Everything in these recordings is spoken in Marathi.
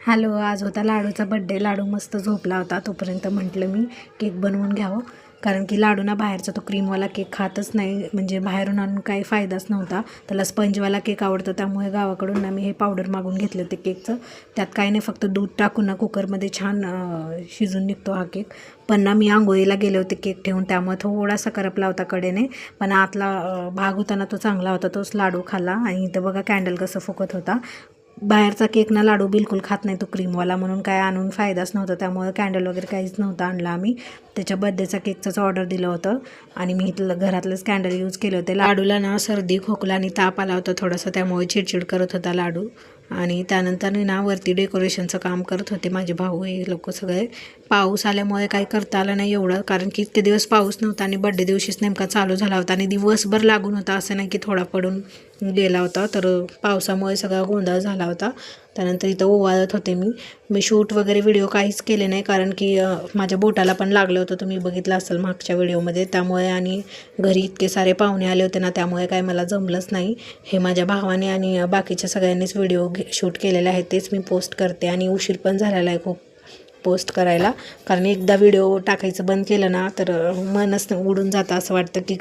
हॅलो, आज होता लाडूचा बड्डे. लाडू मस्त झोपला होता. तोपर्यंत म्हटलं मी केक बनवून घ्यावं, कारण की लाडू ना बाहेरचा तो क्रीमवाला केक खातच नाही, म्हणजे बाहेरून आणून काही फायदाच नव्हता. त्याला स्पंजवाला केक आवडतो, त्यामुळे गावाकडून ना मी हे पावडर मागून घेतलं होते केकचं. त्यात काही नाही, फक्त दूध टाकून ना कुकरमध्ये छान शिजून निघतो हा केक. पण ना मी आंघोळीला गेले होते केक ठेवून, त्यामुळे थोडासा करपला होता कडेने, पण आतला भाग होता ना तो चांगला होता. तोच लाडू खाल्ला. आणि इथं बघा कॅन्डल कसं फुकत होता. बाहेरचा केक ना लाडू बिलकुल खात नाही तो क्रीमवाला, म्हणून काय आणून फायदाच नव्हता. त्यामुळे कॅन्डल वगैरे काहीच नव्हतं आणला आम्ही. त्याच्या बड्डेचा केकचंच ऑर्डर दिलं होतं आणि मी इथलं घरातलंच कॅन्डल यूज केलं होते. लाडूला ना सर्दी खोकला आणि ताप आला होता थोडासा, त्यामुळे चिडचिड करत होता लाडू. आणि त्यानंतर ना वरती डेकोरेशनचं काम करत होते माझे भाऊ, हे लोक सगळे. पाऊस आल्यामुळे काही करता आलं नाही एवढं, कारण की इतके दिवस पाऊस नव्हता आणि बड्डे दिवशीच नेमका चालू झाला होता आणि दिवसभर लागून होता, असं नाही की थोडा पडून गेला होता. तर पावसामुळे सगळा गोंधळ झाला होता. त्यानंतर इथं ओवाळत होते मी शूट वगैरे व्हिडिओ काहीच केले नाही, कारण की माझ्या बोटाला पण लागलं होतं, तुम्ही बघितलं असेल मागच्या व्हिडिओमध्ये. त्यामुळे आणि घरी इतके सारे पाहुणे आले होते ना, त्यामुळे काय मला जमलंच नाही. हे माझ्या भावाने आणि बाकीच्या सगळ्यांनीच व्हिडिओ शूट केलेले आहेत, तेच मी पोस्ट करते. आणि उशीर पण झालेला आहे खूप पोस्ट करायला, कारण एकदा व्हिडिओ टाकायचं बंद केलं ना तर मनच उडून जातं, असं वाटतं की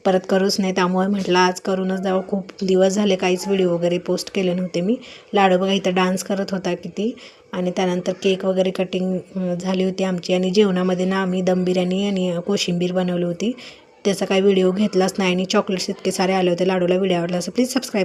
परत करूच नाही. त्यामुळे म्हटलं आज करूनच जावं. खूप दिवस झाले काहीच व्हिडिओ वगैरे पोस्ट केले नव्हते मी. लाडू बघा इथं डान्स करत होता किती. आणि त्यानंतर केक वगैरे कटिंग झाली होती आमची. आणि जेवणामध्ये ना आम्ही दम बिर्याणी आणि कोशिंबीर बनवली होती. त्याचा काही व्हिडिओ घेतलाच नाही. आणि चॉकलेट्स इतके सारे आले होते. लाडूला व्हिडिओ आवडला असं प्लीज सबस्क्राईब